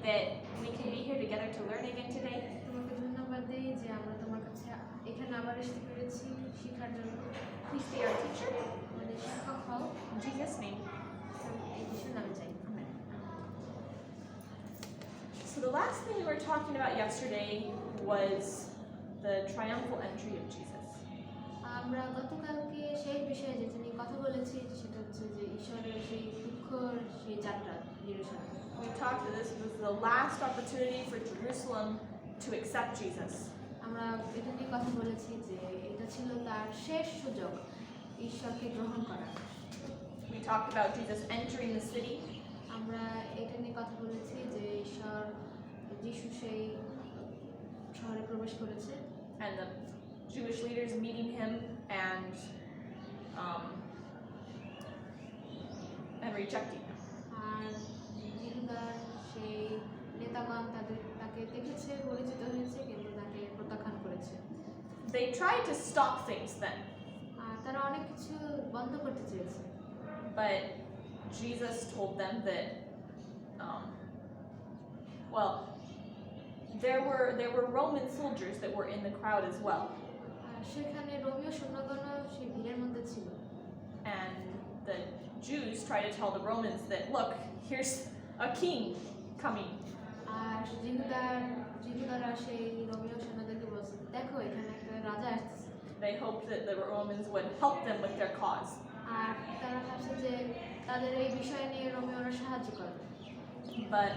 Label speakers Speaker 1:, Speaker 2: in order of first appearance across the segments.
Speaker 1: that we can be here together to learn again today.
Speaker 2: তোমাকে ধন্যবাদ দেই যে আমরা তোমার কাছে এখানে আবার আসতে পেরেছি শেখার জন্য।
Speaker 1: Please be our teacher.
Speaker 2: আমাদের শিক্ষক হও,
Speaker 1: In Jesus' name.
Speaker 2: এই যিশুর নামে চাই।
Speaker 1: Amen. So the last thing we were talking about yesterday was the triumphal entry of Jesus.
Speaker 2: আমরা গতকালকে সেই বিষয়ে যেটা নিয়ে কথা বলেছি সেটা হচ্ছে যে ঈশ্বরের সেই দুঃখর সেই যাত্রা জেরুজালেমে।
Speaker 1: We talked that this was the last opportunity for Jerusalem to accept Jesus.
Speaker 2: আমরা এটা নিয়ে কথা বলেছি যে এটা ছিল তার শেষ সুযোগ ঈশ্বরকে গ্রহণ করার।
Speaker 1: We talked about Jesus entering the city.
Speaker 2: আমরা এটা নিয়ে কথা বলেছি যে যিশু সেই শহরে প্রবেশ করেছে
Speaker 1: And the Jewish leaders meeting him and rejecting him.
Speaker 2: আর জিহুদার সেই নেতাগণ তাকে দেখেছে, পরিচিত হয়েছে, কিন্তু তাকে প্রত্যাখ্যান করেছে।
Speaker 1: They tried to stop things then,
Speaker 2: আর তারা অনেক কিছু বন্ধ করতে চেয়েছে,
Speaker 1: but Jesus told them that, there were Roman soldiers that were in the crowd as well.
Speaker 2: সেখানে রোমীয় সৈন্যগণও সেই ভিড়ের মধ্যে ছিল।
Speaker 1: And the Jews tried to tell the Romans that, look, here's a king coming.
Speaker 2: আর জিহুদারা সেই রোমীয় সৈন্যদেরকে বলছে, দেখো এখানে একটা রাজা আসছে।
Speaker 1: They hoped that the Romans would help them with their cause.
Speaker 2: আর তারা ভাবছে যে তাদের এই বিষয় নিয়ে রোমীয়রা সাহায্য করবে।
Speaker 1: But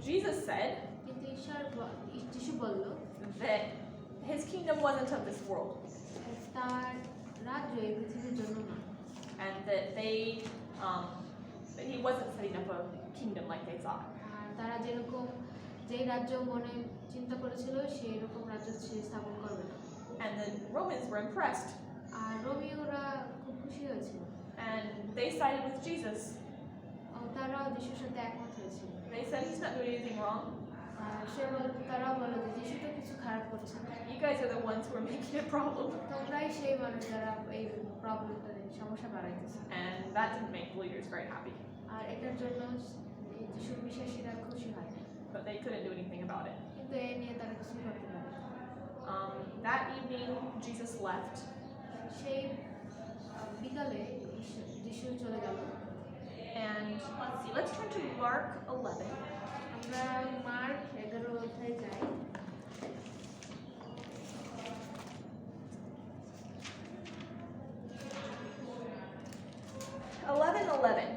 Speaker 1: Jesus said
Speaker 2: কিন্তু যিশু বলল
Speaker 1: that his kingdom wasn't of this world,
Speaker 2: তার রাজ্য এই পৃথিবীর জন্য না,
Speaker 1: and that he wasn't setting up a kingdom like they thought.
Speaker 2: আর তারা যেই রাজ্য মনে চিন্তা করেছিল সেই রকম রাজ্য সে স্থাপন করবে না।
Speaker 1: And the Romans were impressed,
Speaker 2: আর রোমীয়রা খুব খুশি হয়েছিল,
Speaker 1: and they sided with Jesus.
Speaker 2: তারাও যিশুর সাথে একমত হয়েছিল।
Speaker 1: They said he's not doing anything wrong.
Speaker 2: আর তারাও বলল যে যিশু তো কিছু খারাপ করছে না,
Speaker 1: You guys are the ones who are making a problem.
Speaker 2: তোমরাই সেই মানুষ যারা এই প্রবলেমটা সমস্যা বাড়াইতেছে।
Speaker 1: And that didn't make the leaders very happy,
Speaker 2: আর এটার জন্য যিশুর বিশ্বাসীরা খুশি হয়,
Speaker 1: but they couldn't do anything about it.
Speaker 2: কিন্তু এ নিয়ে তারা কিছু করতে পারে।
Speaker 1: That evening, Jesus left,
Speaker 2: সেই বিকালে যিশু চলে গেল।
Speaker 1: and let's turn to Mark 11.
Speaker 2: আমরা মার্ক 11 অধ্যায়ে যাই।
Speaker 1: 11:11.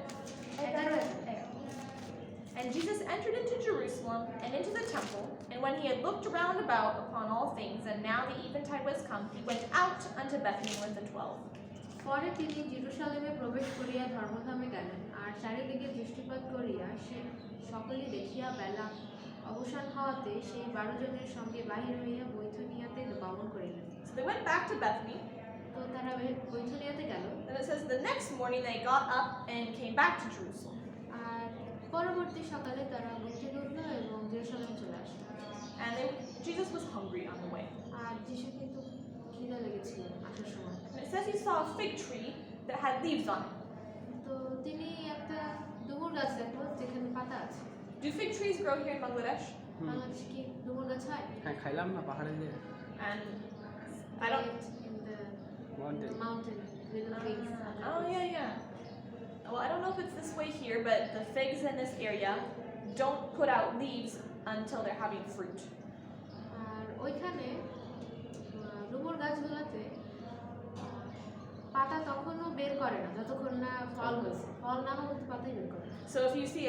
Speaker 1: And Jesus entered into Jerusalem and into the temple, and when he had looked round about upon all things, and now the eventide was come, he went out unto Bethany with the 12.
Speaker 2: পরে তিনি জেরুজালেমে প্রবেশ করিয়া ধর্মধামে গেলেন, আর চারিদিকে দৃষ্টিপাত করিয়া সে সকলে দেখিয়া বেলা অবসান হওয়াতে সেই 12 জনের সঙ্গে বাহির হইয়া বৈথনিয়াতে গমন করিলেন।
Speaker 1: So they went back to Bethany.
Speaker 2: তো তারা বৈথনিয়াতে গেল।
Speaker 1: And it says the next morning they got up and came back to Jerusalem.
Speaker 2: আর পরবর্তী সকালে তারা বৈঠকে উঠল এবং জেরুজালেমে চলে আসলো।
Speaker 1: And Jesus was hungry on the way.
Speaker 2: আর যিশু কিন্তু খিদে লেগেছিল আসার সময়।
Speaker 1: And it says he saw a fig tree that had leaves on it.
Speaker 2: তো তিনি একটা ডুমুর গাছ দেখলো যেখানে পাতা আছে।
Speaker 1: Do fig trees grow here in Bangladesh?
Speaker 2: বাংলাদেশে কি ডুমুর গাছ হয়?
Speaker 3: হ্যাঁ খাইলাম না পাহাড়ে যে
Speaker 1: And I don't.
Speaker 2: In the
Speaker 3: mountain
Speaker 2: mountain, little figs.
Speaker 1: Oh yeah. Well, I don't know if it's this way here, but the figs in this area don't put out leaves until they're having fruit.
Speaker 2: আর ওইখানে ডুমুর গাছগুলোতে পাতা তখনও বের করে না যতক্ষণ না ফল হয়েছে, ফল না হলে পাতাই বের করে।
Speaker 1: So if you see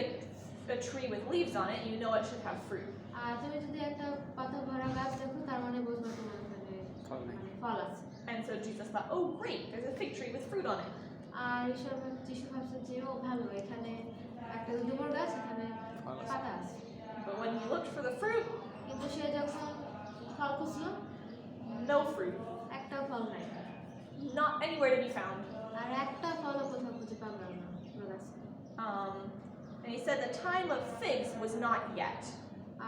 Speaker 1: a tree with leaves on it, you know it should have fruit.
Speaker 2: আর তুমি যদি একটা পাতা ভরা গাছ দেখো তার মানে বুঝবে তোমার এখানে ফল আছে।
Speaker 1: And so Jesus thought, oh great, there's a fig tree with fruit on it.
Speaker 2: আর যিশু ভাবছে যে ও ভালো, এখানে একটা ডুমুর গাছ, এখানে পাতা আছে।
Speaker 1: But when he looked for the fruit,
Speaker 2: কিন্তু সে যখন ফল খুঁজলো,
Speaker 1: no fruit,
Speaker 2: একটাও ফল নাই,
Speaker 1: not anywhere to be found.
Speaker 2: আর একটা ফলও কোথাও খুঁজে পাবো না গাছে।
Speaker 1: And he said the time of figs was not yet.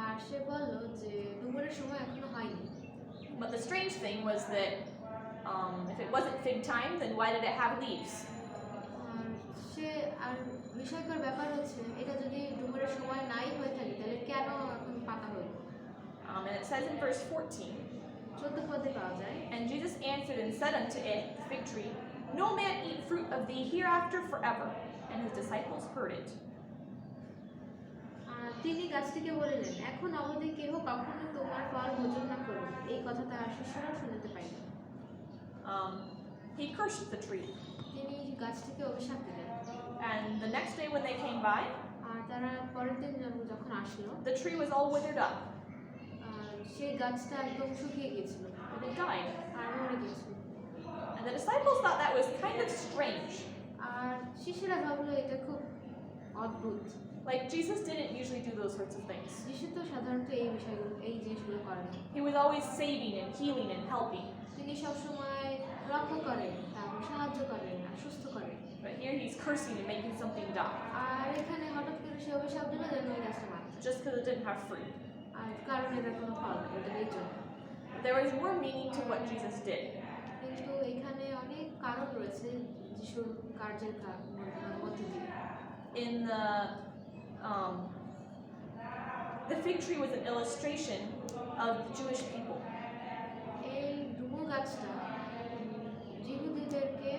Speaker 2: আর সে বলল যে ডুমুরের সময় এখনো হয়নি।
Speaker 1: But the strange thing was that if it wasn't fig time, then why did it have leaves?
Speaker 2: আর বিষয়কর ব্যাপার হচ্ছে এটা যদি ডুমুরের সময় নাই হয়ে থাকে তাহলে কেন
Speaker 1: says in verse 14,
Speaker 2: 14 পদে পাওয়া যায়,
Speaker 1: and Jesus answered and said unto it, the fig tree, No man eat fruit of thee hereafter forever. And his disciples heard it.
Speaker 2: তিনি গাছটিকে বলিলেন, এখন অবধি কেহ কখনো তোমার ফল ভোজন না করবে। এই কথা তার শিষ্যরাও শুনিতে pile.
Speaker 1: He cursed the tree.
Speaker 2: তিনি গাছটিকে অভিশাপ দিলেন।
Speaker 1: And the next day when they came by,
Speaker 2: আর তারা পরের দিন যখন আসলো,
Speaker 1: the tree was all withered up.
Speaker 2: সেই গাছটা একদম শুকিয়ে গিয়েছিল।
Speaker 1: And it died.
Speaker 2: আর মরে গিয়েছিল।
Speaker 1: And the disciples thought that was kind of strange.
Speaker 2: আর শিষ্যরা ভাবলো এটা খুব অদ্ভুত।
Speaker 1: Like Jesus didn't usually do those sorts of things.
Speaker 2: যিশু তো সাধারণত এই জিনিসগুলো করেন।
Speaker 1: He was always saving and healing and helping.
Speaker 2: তিনি সবসময় রক্ষা করেন, তারপর সাহায্য করেন, আর সুস্থ করেন।
Speaker 1: But here he's cursing and making something die.
Speaker 2: আর এখানে হঠাৎ করে সে অভিশাপ দিল যেন ওই গাছটা মারা যায়।
Speaker 1: Just because it didn't have fruit.
Speaker 2: আর কারণ এটার কোনো ফল নেই, ওটার এই জন্য।
Speaker 1: There was more meaning to what Jesus did.
Speaker 2: কিন্তু এখানে অনেক কারণ রয়েছে যিশুর কার্যের মধ্যে দিয়ে।
Speaker 1: In the fig tree was an illustration of the Jewish people.
Speaker 2: এই ডুমুর গাছটা জিহুদীদেরকে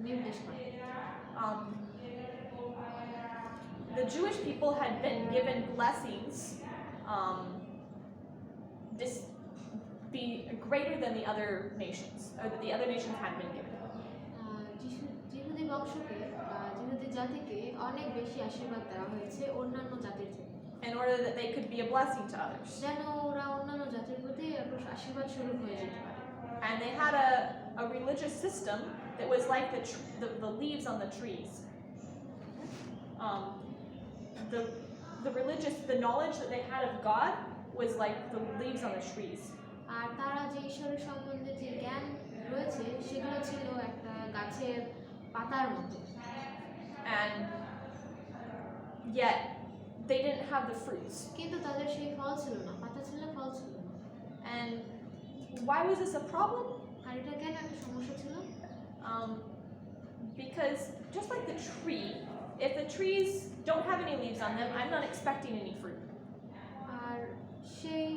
Speaker 2: নির্দেশ করে।
Speaker 1: The Jewish people had been given blessings be greater than the other nations, or that the other nations had been given.
Speaker 2: জিহুদী বংশকে বা জিহুদী জাতিকে অনেক বেশি আশীর্বাদ দেওয়া হয়েছে অন্যান্য জাতির থেকে।
Speaker 1: In order that they could be a blessing to others.
Speaker 2: যেন ওরা অন্যান্য জাতির প্রতি আশীর্বাদ স্বরূপ হয়ে যেতে পারে।
Speaker 1: And they had a religious system that was like the leaves on the trees. The knowledge that they had of God was like the leaves on the trees.
Speaker 2: আর তারা যে ঈশ্বরের সম্বন্ধে যে জ্ঞান রয়েছে সেগুলো ছিল একটা গাছের পাতার মতো।
Speaker 1: And yet they didn't have the fruits.
Speaker 2: কিন্তু তাদের সেই ফল ছিল না, পাতা ছিল, ফল ছিল না।
Speaker 1: And why was this a problem?
Speaker 2: আর এটা কেন একটা সমস্যা ছিল?
Speaker 1: Because just like the tree, if the trees don't have any leaves on them, I'm not expecting any fruit.
Speaker 2: আর সেই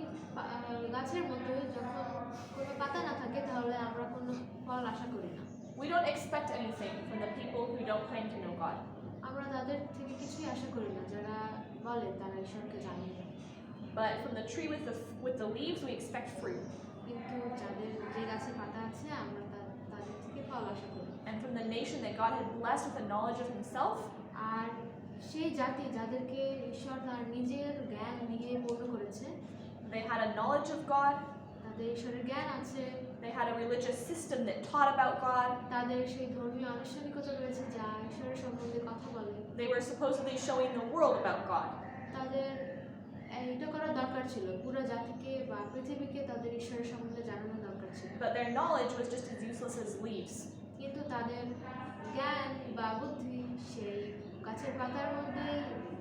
Speaker 2: গাছের মতো যখন কোনো পাতা না থাকে তাহলে আমরা কোনো ফল আশা করি না।
Speaker 1: We don't expect anything from the people who don't claim to know God.
Speaker 2: আমরা তাদের থেকে কিছুই আশা করি না যারা বলে তারা ঈশ্বরকে জানে না।
Speaker 1: But from the tree with the leaves, we expect fruit.
Speaker 2: কিন্তু যাদের যে গাছে পাতা আছে আমরা তাদের থেকে ফল আশা করি।
Speaker 1: And from the nation that God had blessed with the knowledge of Himself,
Speaker 2: আর সেই জাতি যাদেরকে ঈশ্বর তার নিজের জ্ঞান দিয়ে পূর্ণ করেছে,
Speaker 1: they had a knowledge of God.
Speaker 2: তাদের ঈশ্বরের জ্ঞান আছে।
Speaker 1: They had a religious system that taught about God.
Speaker 2: তাদের সেই ধর্মীয় আনুষ্ঠানিকতা রয়েছে যা ঈশ্বরের সম্বন্ধে কথা বলে।
Speaker 1: They were supposedly showing the world about God.
Speaker 2: তাদের এটা করা দরকার ছিল, পুরো জাতিকে বা পৃথিবীকে তাদের ঈশ্বরের সম্বন্ধে জানানো দরকার ছিল।
Speaker 1: But their knowledge was just as useless as leaves.
Speaker 2: কিন্তু তাদের জ্ঞান বা বুদ্ধি সেই গাছের পাতার মধ্যেই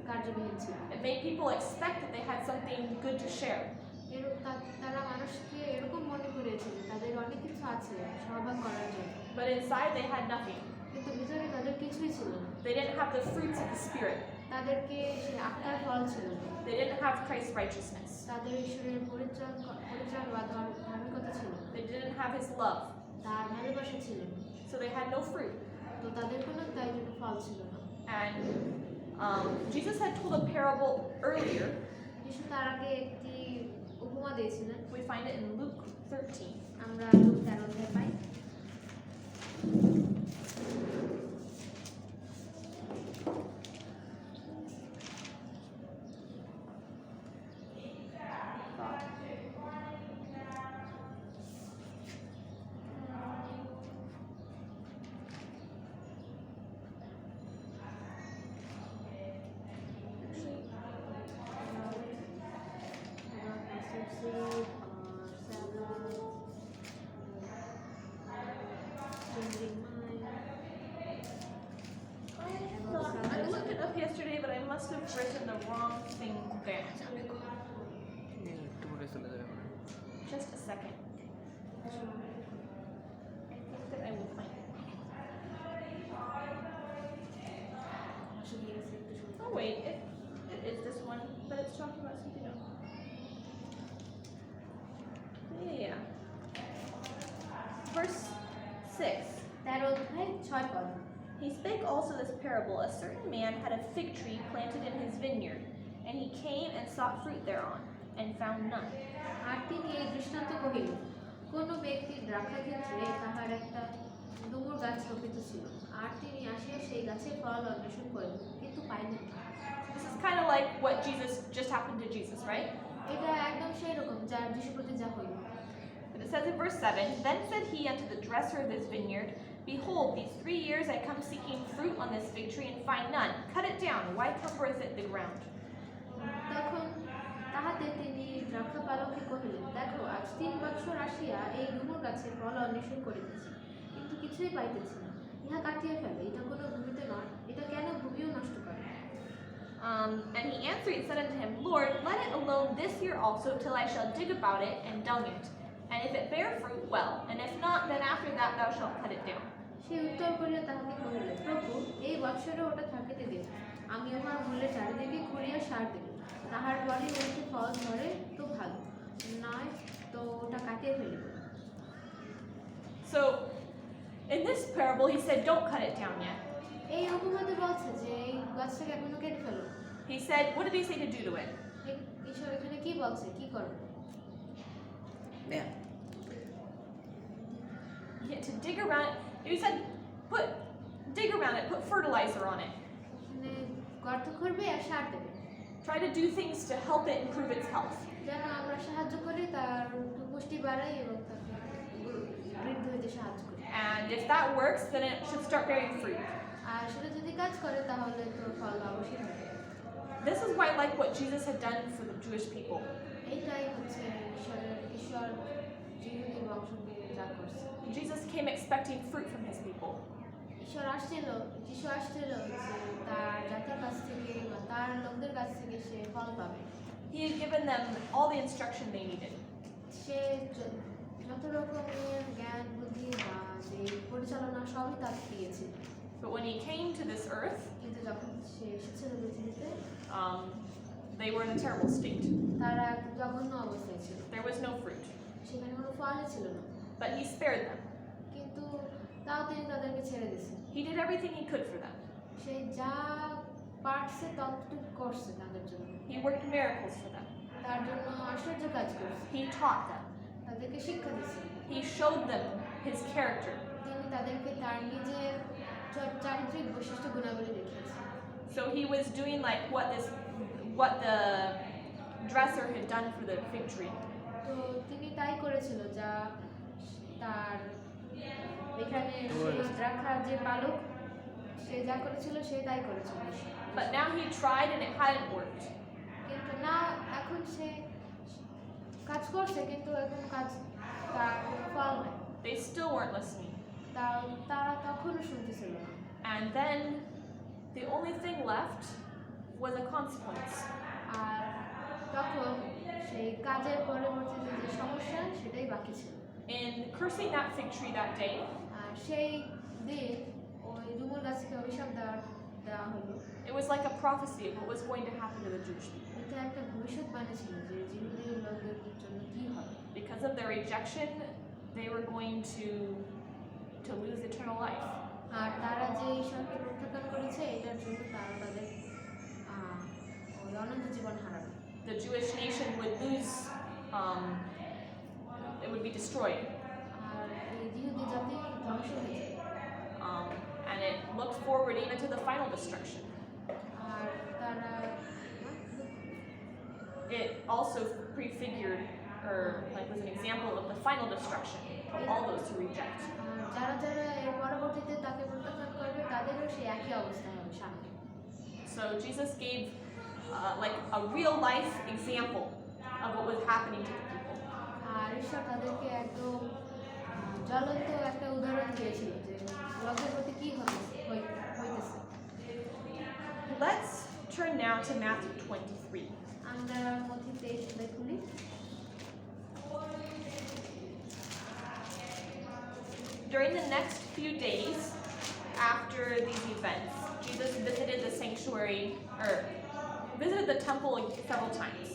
Speaker 2: কার্যবিহীন ছিল।
Speaker 1: It made people expect that they had something good to share.
Speaker 2: তারা মানুষকে এরকম মনে করিয়েছিল তাদের অনেক কিছু আছে সহভাগ করার জন্য।
Speaker 1: But inside they had nothing.
Speaker 2: কিন্তু ভিতরে তাদের কিছুই ছিল না।
Speaker 1: They didn't have the fruits of the Spirit.
Speaker 2: তাদেরকে সেই আত্মার ফল ছিল না।
Speaker 1: They didn't have Christ's righteousness.
Speaker 2: তাদের ঈশ্বরের পরিচয় বা ধার্মিকতা ছিল না।
Speaker 1: They didn't have His love.
Speaker 2: তার ভালোবাসা ছিল না।
Speaker 1: So they had no fruit.
Speaker 2: তো তাদের কোনো তাই জন্য ফল ছিল না।
Speaker 1: And Jesus had told a parable earlier.
Speaker 2: যিশু তার আগে একটি উপমা দিয়েছিলেন।
Speaker 1: We find it in Luke 13.
Speaker 2: আমরা লুক 13 অধ্যায়ে পাই।
Speaker 1: I looked it up yesterday, but I must have written the wrong thing down. Just a second. I think that I will find it. Oh wait, it is this one, but it's talking about something else.
Speaker 2: 6 পদ।
Speaker 1: He spake also this parable: a certain man had a fig tree planted in his vineyard, and he came and sought fruit thereon, and found none.
Speaker 2: আর তিনি এই দৃষ্টান্ত কহিলেন, কোন ব্যক্তির দ্রাক্ষাক্ষেত্রে তাহার একটা ডুমুর গাছ রোপিত ছিল, আর তিনি আসিয়া সেই গাছের ফল অন্বেষণ করিলেন, কিন্তু পাইলেন না।
Speaker 1: This is kind of like what Jesus just happened to Jesus, right?
Speaker 2: এটা একদম সেই রকম যা যিশু প্রতি যা হইল।
Speaker 1: But it says in verse 7, Then said he unto the dresser of his vineyard, Behold, these 3 years I come seeking fruit on this fig tree, and find none. Cut it down. Why cumbereth it the ground?
Speaker 2: তখন তাহাতে তিনি দ্রাক্ষাপালককে কহিলেন, দেখো, আজ 3 বৎসর আসিয়া এই ডুমুর গাছের ফল অন্বেষণ করিতেছি, কিন্তু কিছুই পাইতেছি না। ইহা কাটিয়া ফেলে, এটা কোনো ভূমিতে নয়, এটা কেন ভূমিও নষ্ট করে?
Speaker 1: And he answered and said unto him, Lord, let it alone this year also, till I shall dig about it and dung it. And if it bear fruit, well, and if not, then after that thou shalt cut it down.
Speaker 2: সে উত্তর করিয়া তাহাকে কহিল, প্রভু, এই বৎসরে ওটা থাকিতে দিন, আমি আমার মূল্যে চারিদিকে ঘুরিয়া সার দেব, তাহার পরে ওইটি ফল ধরে তো ভালো, নয় তো ওটা কাটিয়ে ফেলিব।
Speaker 1: So, in this parable, he said, Don't cut it down yet.
Speaker 2: এই উপমাতে বলছে যে এই গাছটাকে এখনো কেটে ফেলো।
Speaker 1: He said, What did he say to do to it?
Speaker 2: ঈশ্বর এখানে কি বলছে, কি করবে?
Speaker 3: Yeah.
Speaker 1: Yeah, to dig around it. He said, dig around it, put fertilizer on it.
Speaker 2: মানে গর্ত করবে আর সার দেবে,
Speaker 1: Try to do things to help it improve its health.
Speaker 2: যেন আমরা সাহায্য করি তার পুষ্টি বাড়াই এবং তাকে বৃদ্ধি হইতে সাহায্য করি।
Speaker 1: And if that works, then it should start bearing fruit.
Speaker 2: আর সেটা যদি কাজ করে তাহলে তো ফল অবশ্যই হবে।
Speaker 1: This is why I like what Jesus had done for the Jewish people.
Speaker 2: এইটাই হচ্ছে ঈশ্বর যিহুদি বংশকে যা করছে।
Speaker 1: Jesus came expecting fruit from his people.
Speaker 2: ঈশ্বর আসছিল, যিশু আসছিল যে তার জাতির কাছ থেকে বা তার লোকদের কাছ থেকে সে ফল পাবে।
Speaker 1: He had given them all the instruction they needed.
Speaker 2: সে যত রকমের জ্ঞান বুদ্ধি বা যে পরিচালনা সবই তাকে দিয়েছিল।
Speaker 1: But when he came to this earth,
Speaker 2: কিন্তু যখন সে এসেছিল পৃথিবীতে,
Speaker 1: they were in a terrible state.
Speaker 2: তারা এক জঘন্য অবস্থায় ছিল,
Speaker 1: There was no fruit.
Speaker 2: সেখানে কোনো ফলই ছিল না।
Speaker 1: But he spared them.
Speaker 2: কিন্তু তাও তিনি তাদেরকে ছেড়ে দিয়েছেন।
Speaker 1: He did everything he could for them.
Speaker 2: সে যা পারছে ততটুকু করছে তাদের জন্য,
Speaker 1: He worked miracles for them.
Speaker 2: তার জন্য আশ্চর্য কাজ করছে,
Speaker 1: He taught them.
Speaker 2: তাদেরকে শিক্ষা দিয়েছে,
Speaker 1: He showed them his character.
Speaker 2: তিনি তাদেরকে তার নিজের চারিত্রিক বৈশিষ্ট্য গুণাবলী দেখিয়েছেন।
Speaker 1: So he was doing like what the dresser had done for the fig tree.
Speaker 2: তো তিনি তাই করেছিল যা তার এখানে সেই দ্রাক্ষার যে পালক সে যা করেছিল সে তাই করেছিল।
Speaker 1: But now he tried and it hadn't worked.
Speaker 2: কিন্তু না, এখন সে কাজ করছে কিন্তু এখন কাজ তার কোনো ফল নাই,
Speaker 1: They still weren't listening.
Speaker 2: তারা তখনও শুনতেছিল না।
Speaker 1: And then the only thing left was a consequence.
Speaker 2: আর তখন সেই কাজের পরবর্তীতে যে সমস্যা সেটাই বাকি ছিল।
Speaker 1: In cursing that fig tree that day,
Speaker 2: আর সেই দিন ওই ডুমুর গাছকে অভিশাপ দেওয়া হলো।
Speaker 1: it was like a prophecy of what was going to happen to the Jewish people.
Speaker 2: এটা একটা ভবিষ্যৎবাণী ছিল যে যিহুদি লোকদের জন্য কি হবে।
Speaker 1: Because of their rejection, they were going to lose eternal life.
Speaker 2: আর তারা যে ঈশ্বরকে প্রত্যাখ্যান করেছে এটার জন্য তারা তাদের ওই অনন্ত জীবন হারাবে।
Speaker 1: The Jewish nation would lose, it would be destroyed.
Speaker 2: আর এই যিহুদি জাতি ধ্বংস হয়ে যাবে।
Speaker 1: And it looked forward even to the final destruction.
Speaker 2: আর তারা
Speaker 1: It also prefigured, or like was an example of the final destruction of all those who reject.
Speaker 2: যারা যারা এর পরবর্তীতে তাকে প্রত্যাখ্যান করবে তাদেরও সেই একই অবস্থা হবে সামনে।
Speaker 1: So Jesus gave like a real life example of what was happening to the people.
Speaker 2: আর ঈশ্বর তাদেরকে একদম জ্বলন্ত একটা উদাহরণ দিয়েছিল যে লোকের প্রতি কি হইতেছে।
Speaker 1: Let's turn now to Matthew 23.
Speaker 2: আমরা মথি 23 খুলি।
Speaker 1: During the next few days after these events, Jesus visited the sanctuary, or visited the temple several times.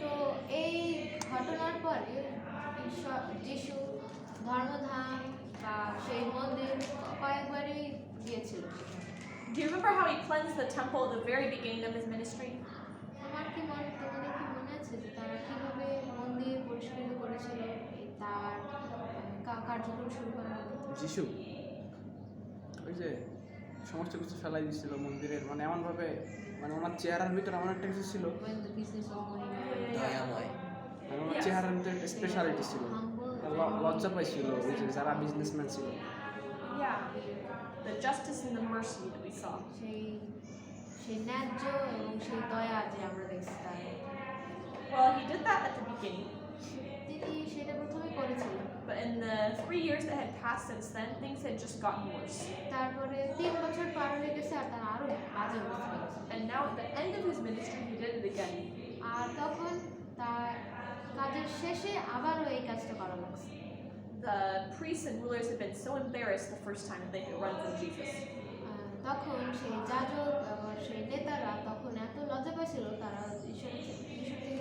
Speaker 2: তো এই ঘটনার পরে যিশু ধর্মধাম বা সেই মন্দির কয়েকবারই গিয়েছিল।
Speaker 1: Do you remember how he cleansed the temple at the very beginning of his ministry?
Speaker 2: তোমাদের কি মনে আছে যে তারা কিভাবে মন্দির পরিষ্কৃত করেছিল তার কার্যক্রম শুরু করার আগে?
Speaker 4: যিশু ওই যে সমস্ত কিছু ফেলাই দিচ্ছিল মন্দিরের, মানে এমনভাবে, মানে ওনার চেহারার ভিতরে এমন একটা কিছু ছিল,
Speaker 2: When the business was going
Speaker 3: দয়াময়।
Speaker 4: মানে ওনার চেহারার ভিতরে একটা স্পেশালিটি ছিল, লজ্জা পাইছিল ওই যে যারা বিজনেসম্যান ছিল।
Speaker 1: Yeah. The justice and the mercy that we saw.
Speaker 2: সেই ন্যায্য এবং সেই দয়া যে আমরা দেখছি তার,
Speaker 1: Well, he did that at the beginning.
Speaker 2: তিনি সেটা প্রথমে করেছিলেন।
Speaker 1: But in the 3 years that had passed since then, things had just gotten worse.
Speaker 2: তারপরে 3 বছর পার হয়ে গেছে আর তার আরো বাজে অবস্থা হয়েছে।
Speaker 1: And now at the end of his ministry, he did it again.
Speaker 2: আর তখন তার কাজের শেষে আবারও এই কাজটা করা লাগছে।
Speaker 1: The priests and rulers had been so embarrassed the first time that they could run from Jesus.
Speaker 2: তখন সেই যাজক এবং সেই নেতারা তখন এত লজ্জা পাইছিল, তারা ঈশ্বর থেকে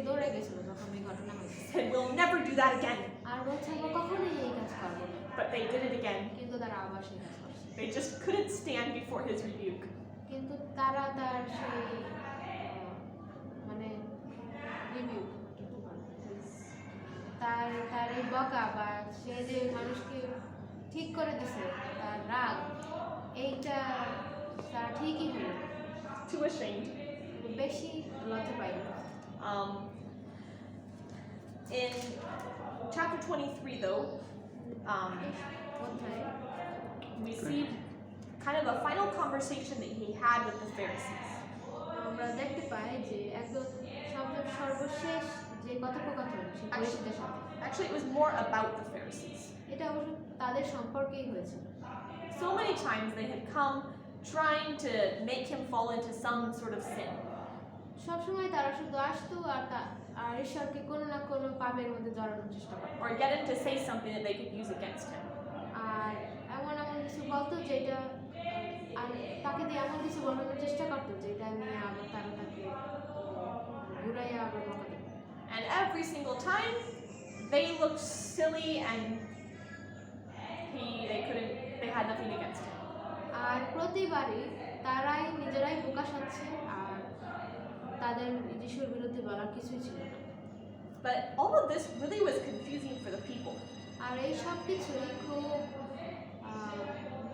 Speaker 2: দৌড়ে গেছিল যখন এই ঘটনা হয়েছে।
Speaker 1: Said, "We'll never do that again."
Speaker 2: আর বলছে আমরা কখনোই এই কাজ করবো না,
Speaker 1: But they did it again.
Speaker 2: কিন্তু তারা আবার সেই কাজ করছে।
Speaker 1: They just couldn't stand before his rebuke.
Speaker 2: কিন্তু তারা তার সেই মানে রিভিউ তার এই বকা বা সে যে মানুষকে ঠিক করে দিছে তার রাগ, এইটা তারা ঠিকই হলো,
Speaker 1: Too ashamed.
Speaker 2: বেশি লজ্জা পাইল।
Speaker 1: In chapter 23, though,
Speaker 2: কোথায়
Speaker 1: we see kind of a final conversation that he had with the Pharisees.
Speaker 2: আমরা দেখতে পাই যে একদম সর্বশেষ যে কথোপকথন সে পরিচিতের সাথে,
Speaker 1: Actually, it was more about the Pharisees.
Speaker 2: এটা অবশ্য তাদের সম্পর্কেই হয়েছে।
Speaker 1: So many times they had come trying to make him fall into some sort of sin.
Speaker 2: সবসময় তারা শুধু আসতো আর ঈশ্বরকে কোনো না কোনো পাপের মধ্যে জড়ানোর চেষ্টা করতো,
Speaker 1: Or get him to say something that they could use against him.
Speaker 2: আর এমন কিছু বলতো যেটা, আর তাকে দিয়ে এমন কিছু বলানোর চেষ্টা করতো যেটা নিয়ে আবার তাকে ঘুরাইয়া আবার বকা দিত।
Speaker 1: And every single time, they looked silly and they had nothing against him.
Speaker 2: আর প্রতিবারই তারাই নিজেরাই বোকা সাজছে আর তাদের যিশুর বিরুদ্ধে বলার কিছুই ছিল না।
Speaker 1: But all of this really was confusing for the people.
Speaker 2: আর এই সব কিছুই খুব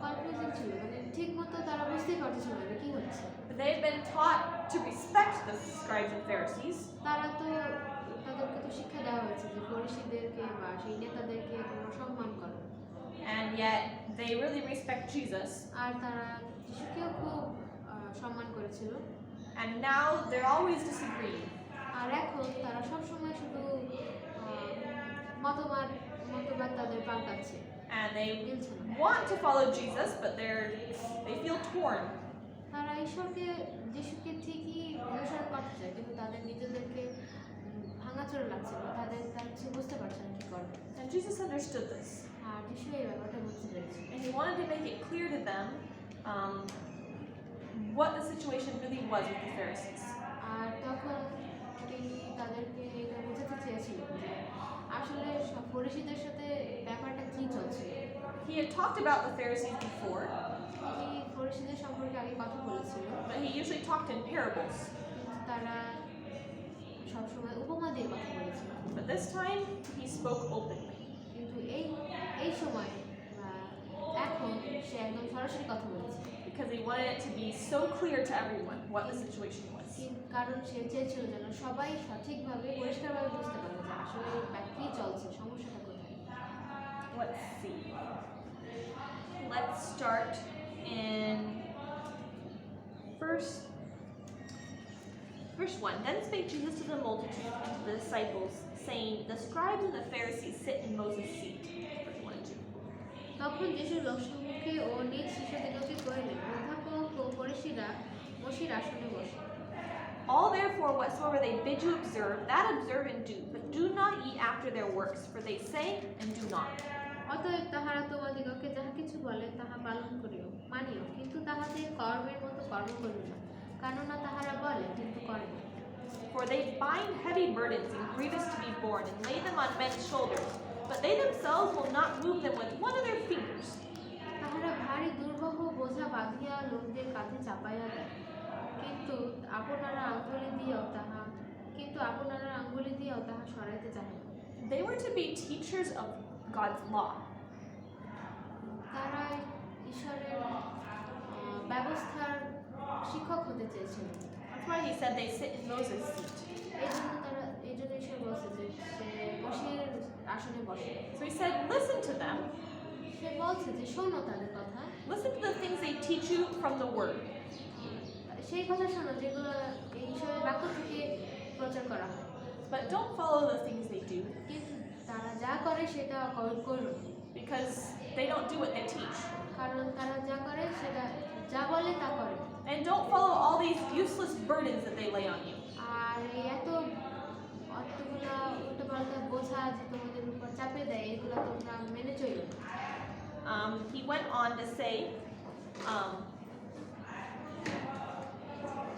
Speaker 2: কনফিউজিং ছিল, মানে ঠিক মতো তারা বুঝতেই পারছিল না কি হচ্ছে।
Speaker 1: They had been taught to respect the scribes and Pharisees,
Speaker 2: তাদেরকে তো শিক্ষা দেওয়া হয়েছে যে ফরিসীদেরকে বা সেই নেতাদেরকে তোমরা সম্মান করো,
Speaker 1: and yet they really respect Jesus.
Speaker 2: আর তারা যিশুকেও খুব সম্মান করেছিল।
Speaker 1: And now they're always disagreeing.
Speaker 2: আর এখন তারা সবসময় শুধু মতবাদ তাদের পাল্টাচ্ছে,
Speaker 1: And they
Speaker 2: মিলছে না।
Speaker 1: want to follow Jesus, but they feel torn.
Speaker 2: তারা যিশুকে ঠিকই অনুসরণ করতে চায়, কিন্তু তাদের নিজেদেরকে ভাঙাচোরা লাগছে না, তারা কিছু বুঝতে পারছে না কি করবে।
Speaker 1: And Jesus understood this.
Speaker 2: আর যিশু এই ব্যাপারটা বুঝতে পেরেছে,
Speaker 1: And he wanted to make it clear to them what the situation really was with the Pharisees.
Speaker 2: আর তখন তিনি তাদেরকে এটা বোঝাতে চেয়েছিলেন যে আসলে ফরিসীদের সাথে ব্যাপারটা কি চলছে।
Speaker 1: He had talked about the Pharisees before,
Speaker 2: তিনি ফরিসীদের সম্পর্কে আগে কথা বলেছিল,
Speaker 1: but he usually talked in parables.
Speaker 2: কিন্তু তারা সবসময় উপমা দিয়ে কথা বলেছিল।
Speaker 1: But this time, he spoke openly.
Speaker 2: কিন্তু এই সময় এখন সে একদম সরাসরি কথা বলেছে,
Speaker 1: Because he wanted it to be so clear to everyone what the situation was.
Speaker 2: কারণ সে চেয়েছিল যেন সবাই সঠিকভাবে পরিষ্কারভাবে বুঝতে পারে যে আসলে কি চলছে, সমস্যাটা কোথায়।
Speaker 1: Let's see. Let's start in verse 1. Then spake Jesus to the multitude and to the disciples, saying, The scribes and the Pharisees sit in Moses' seat. Verse 1 and 2.
Speaker 2: তখন যিশু লোকসম্মুখে ও নিজ শিষ্যদিগকে কহিলেন, অধ্যাপক ও ফরিসীরা মশির আসনে বসে।
Speaker 1: All therefore whatsoever they bid you observe, that observe and do, but do not ye after their works, for they say and do not.
Speaker 2: অতএব তাহারা তোমাদিগকে যাহা কিছু বলে তাহা পালন করিও, মানিও, কিন্তু তাহাদের কর্মের মতো কর্ম করিও না, কেননা তাহারা বলে কিন্তু করে না।
Speaker 1: For they bind heavy burdens and grievous to be borne, and lay them on men's shoulders, but they themselves will not move them with one of their fingers.
Speaker 2: তাহারা ভারী দুর্বহ বোঝা বাঁধিয়া লোকদের কাঁধে চাপাইয়া দেয়, কিন্তু আপনারা আঙ্গুলি দিয়াও তাহা সরাইতে চাহে না।
Speaker 1: They were to be teachers of God's law.
Speaker 2: তারা ঈশ্বরের ব্যবস্থার শিক্ষক হতে চেয়েছিলেন।
Speaker 1: That's why he said they sit in Moses' seat.
Speaker 2: এই জন্য ঈশ্বর বলছে যে সে মশির আসনে বসে।
Speaker 1: So he said, listen to them.
Speaker 2: সে বলছে যে শোনো তাদের কথা,
Speaker 1: Listen to the things they teach you from the word.
Speaker 2: সেই কথা শোনো যেগুলো এই ঈশ্বরের বাক্য থেকে প্রচার করা হয়,
Speaker 1: But don't follow the things they do,
Speaker 2: কিন্তু তারা যা করে সেটা করো,
Speaker 1: because they don't do what they teach.
Speaker 2: কারণ তারা যা করে সেটা যা বলে তা করে।
Speaker 1: And don't follow all these useless burdens that they lay on you.
Speaker 2: আর এই অতগুলা উল্টোপাল্টা বোঝা যে তোমাদের উপর চাপে দেয়, এগুলো তোমরা মেনে চলো।
Speaker 1: He went on to say,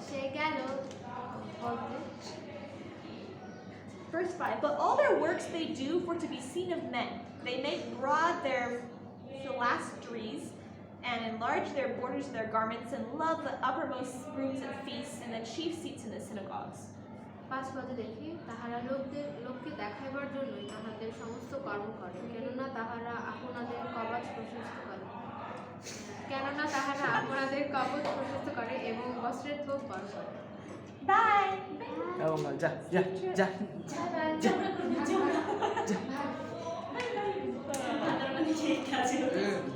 Speaker 2: সে গেল বলতে,
Speaker 1: verse 5, but all their works they do for to be seen of men. They make broad their phylacteries and enlarge their borders of their garments and love the uppermost rooms and feasts and the chief seats in the synagogues.
Speaker 2: 5 পদে দেখি, তাহারা লোককে দেখাইবার জন্যই তাহাদের সমস্ত কর্ম করে, কেননা তাহারা আপনাদের কবচ প্রশস্ত করে এবং বস্ত্রের থোপ বড় করে।
Speaker 1: Bye!
Speaker 4: যা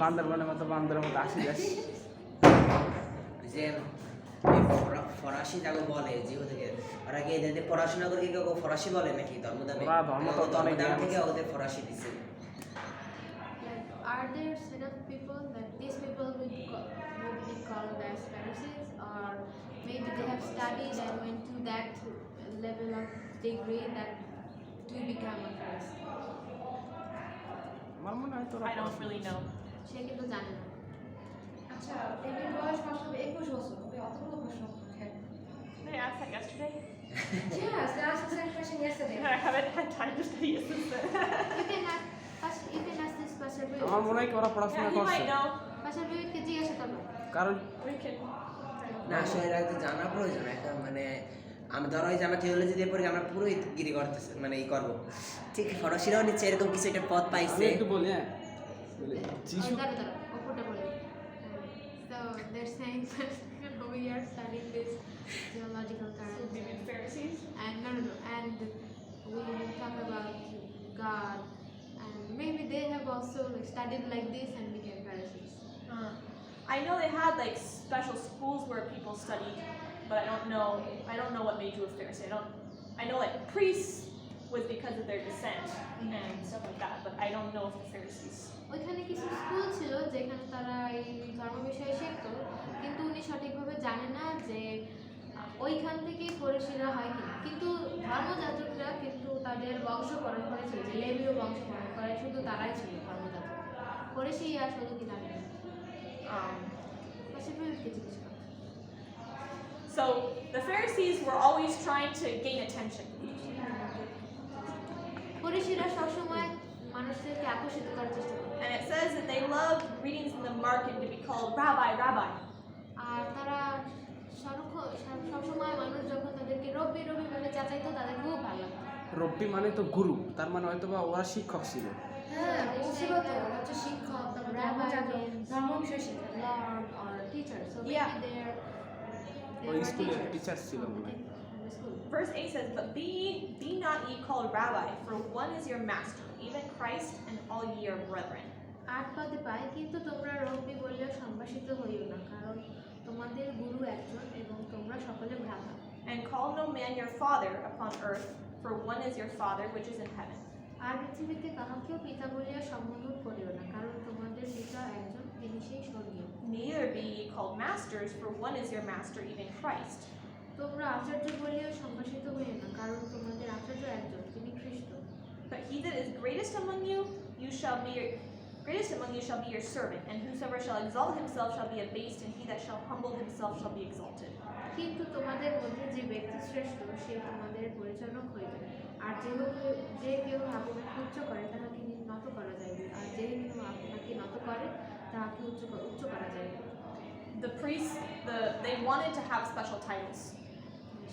Speaker 4: বান্দরবানের মতো আসি যাস।
Speaker 3: যে এই ফরাসি যাকে বলে জিও থেকে, ওরা কি এদের পড়াশোনা করে কি কেউ ফরাসি বলে নাকি ধর্মদামে? ধর্মদাম থেকে ওদের ফরাসি দিচ্ছে।
Speaker 2: Are there set of people that these people would be called as Pharisees, or maybe they have studied and went to that level of degree that to become a Pharisee?
Speaker 4: আমার মনে হয় তোরা
Speaker 1: I don't really know.
Speaker 2: সে কিন্তু জানে না।
Speaker 5: আচ্ছা, এর বয়স মাত্র 21 বছর। ওকে অতগুলো প্রশ্ন থাকে।
Speaker 1: Did I ask that yesterday?
Speaker 5: Yes, I asked the same question yesterday.
Speaker 1: I haven't had time to study it since then.
Speaker 2: You can ask this Pastor Bill.
Speaker 4: আমার মনে হয় কি ওরা পড়াশোনা
Speaker 1: Yeah, he
Speaker 4: করছে,
Speaker 1: might know.
Speaker 2: Pastor Bill কে জিজ্ঞাসা করো।
Speaker 4: কারণ
Speaker 1: We can.
Speaker 3: না আসলে এটা তো জানা প্রয়োজন। এখন মানে আমি ধরো এই যে আমরা থিওলজি দিয়ে পড়ি, আমরা পুরোই গিরি করতেছে মানে এই করবো ঠিক, ফরাসিরাও নিচ্ছে এরকম কিছু একটা পথ
Speaker 4: আমি
Speaker 3: পাইছে।
Speaker 4: একটু বলি, হ্যাঁ যিশু
Speaker 2: দাঁড়া ওপরটা বলি। So they're saying that we are studying this theological character.
Speaker 1: Maybe Pharisees?
Speaker 2: And no, and we talk about God, and maybe they have also studied like this and became Pharisees.
Speaker 1: I know they had like special schools where people studied, but I don't know what made you a Pharisee. I know like priests was because of their descent and stuff like that, but I don't know if the Pharisees.
Speaker 2: ওইখানে কিছু school ছিল যেখানে তারা এই ধর্ম বিষয়ে শিখতো, কিন্তু উনি সঠিকভাবে জানে না যে ওইখান থেকেই ফরিসিরা হয় কিনা। কিন্তু ধর্মযাজকরা কিন্তু তাদের বংশ পরম্পরা ছিল, যে লেবীয় বংশ পরম্পরায় শুধু তারাই ছিল ধর্মযাজক। ফরিসি আর শুধু কি জানে না।
Speaker 1: So the Pharisees were always trying to gain attention.
Speaker 2: ফরিসিরা সবসময় মানুষদেরকে আকর্ষিত করার চেষ্টা করে।
Speaker 1: And it says that they loved readings in the market to be called rabbi, rabbi.
Speaker 2: আর তারা সবসময় মানুষ যখন তাদেরকে রব্বি বলে চাচাইতো, তাদের খুব ভালো লাগতো।
Speaker 4: রব্বি মানে তো গুরু, তার মানে হয়তো বা ওরা শিক্ষক ছিল।
Speaker 5: হ্যাঁ, বলছিল তো ওরা হচ্ছে শিক্ষক, তারপর ধর্ম বিষয় শিক্ষক,
Speaker 2: Lord or teacher. So maybe
Speaker 1: Yeah.
Speaker 2: they
Speaker 4: ওই
Speaker 2: were
Speaker 4: স্কুলের
Speaker 2: teachers.
Speaker 4: টিচার ছিল মনে হয়।
Speaker 2: In the school.
Speaker 1: Verse 8 says, but be not ye called rabbi, for one is your master, even Christ, and all ye are brethren.
Speaker 2: 8 পদে পাই, কিন্তু তোমরা রব্বি বলিয়া সম্ভাষিত হইও না, কারণ তোমাদের গুরু একজন এবং তোমরা সকলে ভ্রাতা।
Speaker 1: And call no man your father upon earth, for one is your Father which is in heaven.
Speaker 2: আর পৃথিবীতে কাহাকেও পিতা বলিয়া সম্বোধন করিও না, কারণ তোমাদের পিতা একজন, তিনি সেই স্বর্গীয়।
Speaker 1: Neither be ye called masters, for one is your master, even Christ.
Speaker 2: তোমরা আচার্য বলিয়া সম্ভাষিত হইও না, কারণ তোমাদের আচার্য একজন, তিনি খ্রিস্ট।
Speaker 1: But he that is greatest among you shall be your servant, and whosoever shall exalt himself shall be abased, and he that shall humble himself shall be exalted.
Speaker 2: কিন্তু তোমাদের মধ্যে যে ব্যক্তি শ্রেষ্ঠ, সে তোমাদের পরিচালক হইবে, আর যে কেউ ভাবনা তুচ্ছ করে তাহাকে নিন্দা নত করা যাইবে আর যেই আপনাকে নত করে তাহাকে উচ্চ করা যাইবে।
Speaker 1: The priests, they wanted to have special titles.